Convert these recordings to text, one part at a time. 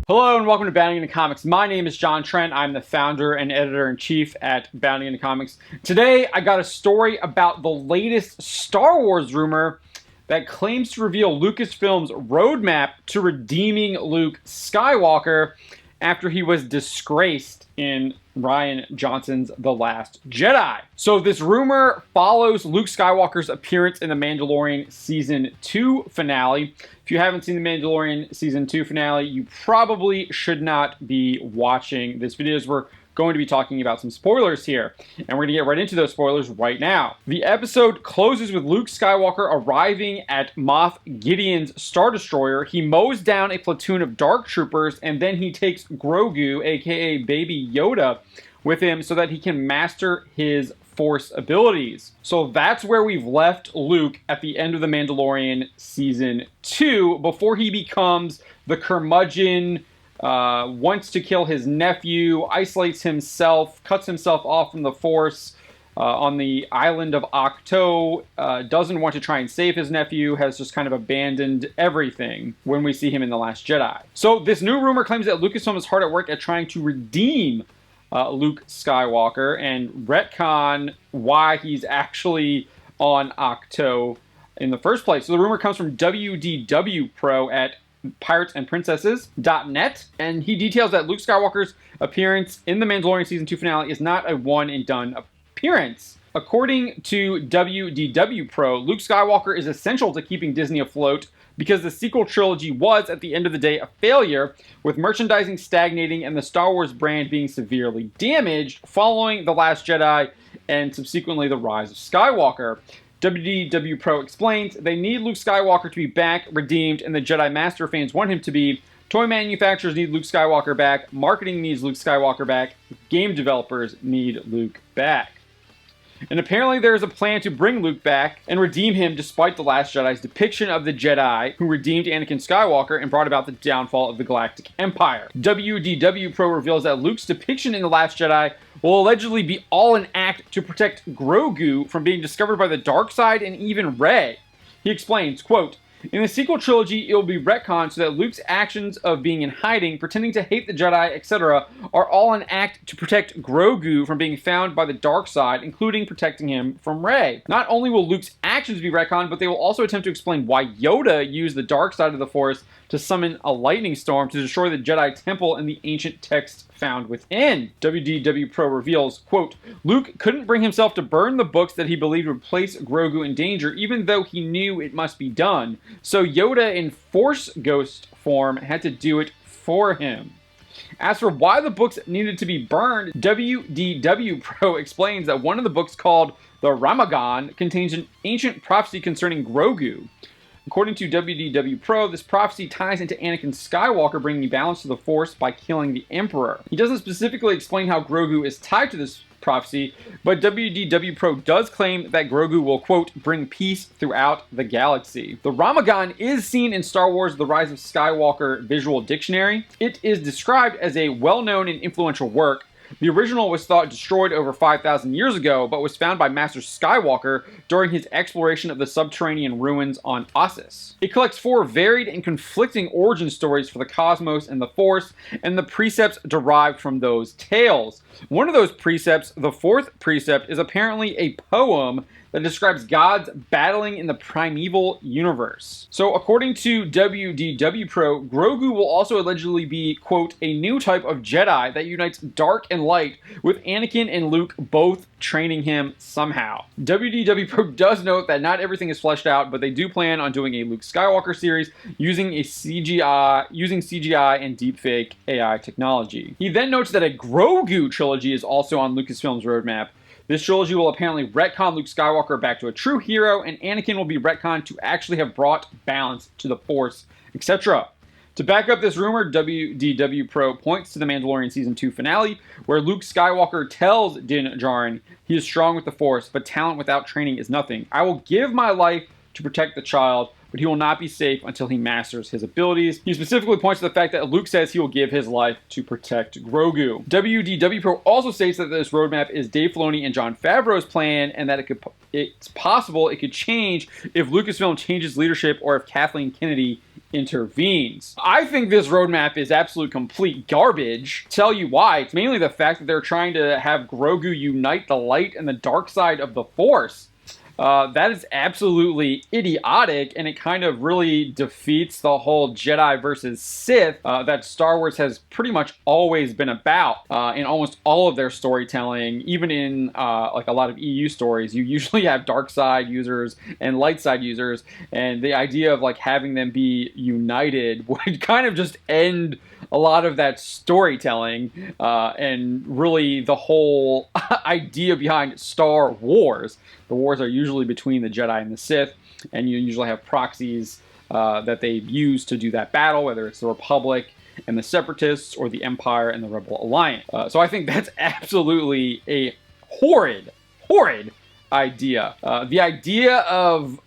Hello and welcome to Bounding into Comics. My name is John Trent. I'm the founder and editor-in-chief at Bounding into Comics. Today, I got a story about the latest Star Wars rumor that claims to reveal Lucasfilm's roadmap to redeeming Luke Skywalker after he was disgraced in Rian Johnson's The Last Jedi. So this rumor follows Luke Skywalker's appearance in The Mandalorian Season 2 finale. If you haven't seen The Mandalorian Season 2 finale, you probably should not be watching this video, as we're going to be talking about some spoilers here. And we're going to get right into those spoilers right now. The episode closes with Luke Skywalker arriving at Moff Gideon's Star Destroyer. He mows down a platoon of Dark Troopers, and then he takes Grogu, aka Baby Yoda, with him so that he can master his Force abilities. So that's where we've left Luke at the end of The Mandalorian Season 2, before he becomes the curmudgeon, wants to kill his nephew, isolates himself, cuts himself off from the Force on the island of Ahch-To, doesn't want to try and save his nephew, has just kind of abandoned everything when we see him in The Last Jedi. So this new rumor claims that Lucasfilm is hard at work at trying to redeem Luke Skywalker and retcon why he's actually on Ahch-To in the first place. So the rumor comes from WDW Pro at piratesandprincesses.net, and he details that Luke Skywalker's appearance in The Mandalorian Season 2 finale is not a one-and-done appearance. According to WDW Pro, Luke Skywalker is essential to keeping Disney afloat because the sequel trilogy was, at the end of the day, a failure, with merchandising stagnating and the Star Wars brand being severely damaged following The Last Jedi and subsequently The Rise of Skywalker. WDW Pro explains they need Luke Skywalker to be back, redeemed, and the Jedi Master fans want him to be. Toy manufacturers need Luke Skywalker back. Marketing needs Luke Skywalker back. Game developers need Luke back. And apparently there is a plan to bring Luke back and redeem him despite The Last Jedi's depiction of the Jedi who redeemed Anakin Skywalker and brought about the downfall of the Galactic Empire. WDW Pro reveals that Luke's depiction in The Last Jedi will allegedly be all an act to protect Grogu from being discovered by the dark side and even Rey. He explains, quote, "In the sequel trilogy, it will be retconned so that Luke's actions of being in hiding, pretending to hate the Jedi, etc., are all an act to protect Grogu from being found by the dark side, including protecting him from Rey. Not only will Luke's actions be retconned, but they will also attempt to explain why Yoda used the dark side of the Force to summon a lightning storm to destroy the Jedi Temple and the ancient texts found within." WDW Pro reveals, quote, "Luke couldn't bring himself to burn the books that he believed would place Grogu in danger, even though he knew it must be done. So Yoda in Force Ghost form had to do it for him." As for why the books needed to be burned, WDW Pro explains that one of the books, called the Ramagan, contains an ancient prophecy concerning Grogu. According to WDW Pro, this prophecy ties into Anakin Skywalker bringing balance to the Force by killing the Emperor. He doesn't specifically explain how Grogu is tied to this prophecy, but WDW Pro does claim that Grogu will, quote, "bring peace throughout the galaxy." The Ramagan is seen in Star Wars The Rise of Skywalker Visual Dictionary. It is described as a well-known and influential work. The original was thought destroyed over 5,000 years ago, but was found by Master Skywalker during his exploration of the subterranean ruins on Ossus. It collects 4 varied and conflicting origin stories for the cosmos and the Force, and the precepts derived from those tales. One of those precepts, the 4th precept, is apparently a poem that describes gods battling in the primeval universe. So according to WDW Pro, Grogu will also allegedly be, quote, "a new type of Jedi that unites dark and light, with Anakin and Luke both training him somehow." WDW Pro does note that not everything is fleshed out, but they do plan on doing a Luke Skywalker series using CGI and deepfake AI technology. He then notes that a Grogu trilogy is also on Lucasfilm's roadmap. This trilogy will apparently retcon Luke Skywalker back to a true hero, and Anakin will be retconned to actually have brought balance to the Force, etc. To back up this rumor, WDW Pro points to The Mandalorian Season 2 finale, where Luke Skywalker tells Din Djarin he is strong with the Force, but talent without training is nothing. "I will give my life to protect the child, but he will not be safe until he masters his abilities. He specifically points to the fact that Luke says he will give his life to protect Grogu. WDW Pro also states that this roadmap is Dave Filoni and Jon Favreau's plan, and that it's possible it could change if Lucasfilm changes leadership or if Kathleen Kennedy intervenes. I think this roadmap is absolute complete garbage. Tell you why. It's mainly the fact that they're trying to have Grogu unite the light and the dark side of the Force. That is absolutely idiotic, and it kind of really defeats the whole Jedi versus Sith that Star Wars has pretty much always been about in almost all of their storytelling. Even in like a lot of EU stories, you usually have dark side users and light side users, and the idea of like having them be united would kind of just end a lot of that storytelling and really the whole idea behind Star Wars. The wars are usually between the Jedi and the Sith, and you usually have proxies that they use to do that battle, whether it's the Republic and the Separatists or the Empire and the Rebel Alliance. So I think that's absolutely a horrid idea. The idea of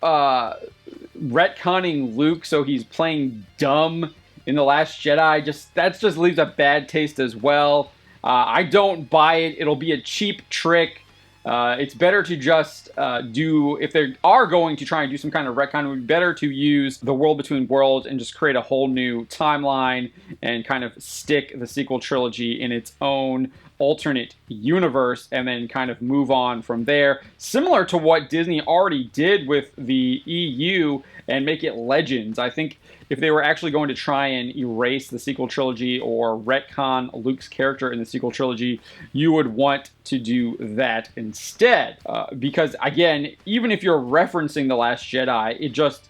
retconning Luke so he's playing dumb in The Last Jedi, that just leaves a bad taste as well. I don't buy it. It'll be a cheap trick. It's better to just if they are going to try and do some kind of retcon, it would be better to use the World Between Worlds and just create a whole new timeline and kind of stick the sequel trilogy in its own alternate universe and then kind of move on from there. Similar to what Disney already did with the EU and make it Legends. I think if they were actually going to try and erase the sequel trilogy or retcon Luke's character in the sequel trilogy, you would want to do that instead. Because again, even if you're referencing The Last Jedi,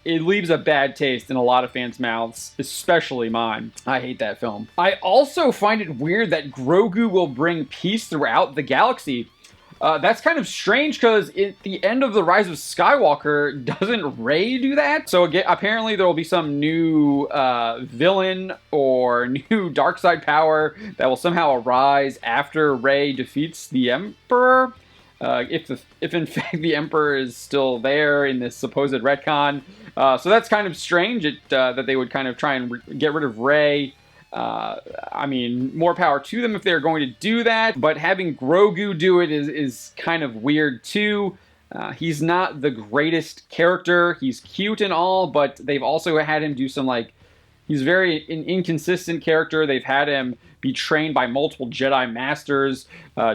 it leaves a bad taste in a lot of fans' mouths, especially mine. I hate that film. I also find it weird that Grogu will bring peace throughout the galaxy. That's kind of strange because at the end of The Rise of Skywalker, doesn't Rey do that? So again, apparently there will be some new villain or new dark side power that will somehow arise after Rey defeats the Emperor. If in fact the Emperor is still there in this supposed retcon. So that's kind of strange that they would kind of try and get rid of Rey. I mean, more power to them if they're going to do that, but having Grogu do it is kind of weird too. He's not the greatest character. He's cute and all, but they've also had him do some he's very inconsistent character. They've had him be trained by multiple Jedi Masters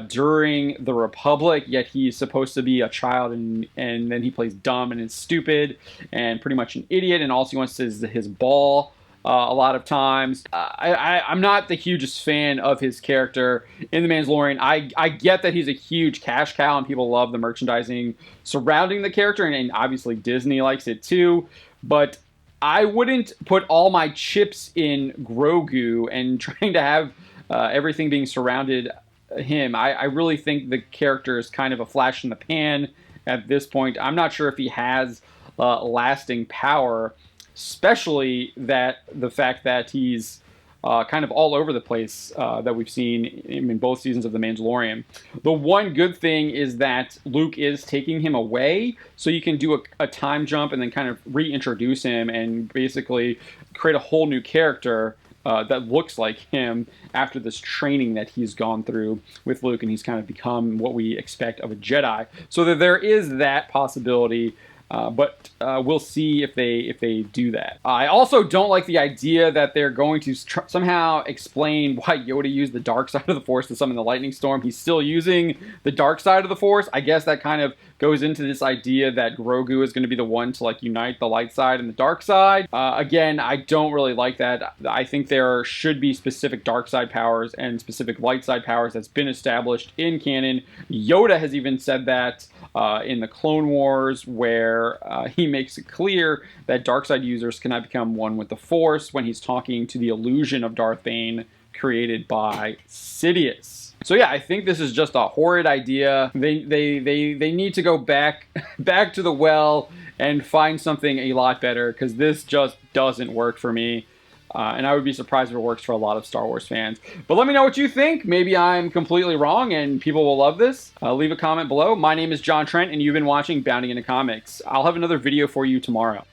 during the Republic, yet he's supposed to be a child, and then he plays dumb and is stupid and pretty much an idiot, and all he wants is his ball. A lot of times. I'm not the hugest fan of his character in The Mandalorian. I get that he's a huge cash cow and people love the merchandising surrounding the character, and obviously Disney likes it too, but I wouldn't put all my chips in Grogu and trying to have everything being surrounded him. I really think the character is kind of a flash in the pan at this point. I'm not sure if he has lasting power, especially the fact that he's kind of all over the place that we've seen in both seasons of The Mandalorian. The one good thing is that Luke is taking him away, so you can do a time jump and then kind of reintroduce him and basically create a whole new character that looks like him after this training that he's gone through with Luke, and he's kind of become what we expect of a Jedi. So that there is that possibility. But we'll see if they do that. I also don't like the idea that they're going to somehow explain why Yoda used the dark side of the Force to summon the lightning storm. He's still using the dark side of the Force. I guess that kind of goes into this idea that Grogu is going to be the one to unite the light side and the dark side. Again, I don't really like that. I think there should be specific dark side powers and specific light side powers that's been established in canon. Yoda has even said that in the Clone Wars, where he makes it clear that dark side users cannot become one with the Force when he's talking to the illusion of Darth Bane created by Sidious. So yeah, I think this is just a horrid idea. They need to go back to the well and find something a lot better, because this just doesn't work for me. And I would be surprised if it works for a lot of Star Wars fans. But let me know what you think. Maybe I'm completely wrong and people will love this. Leave a comment below. My name is John Trent, and you've been watching Bounding into Comics. I'll have another video for you tomorrow.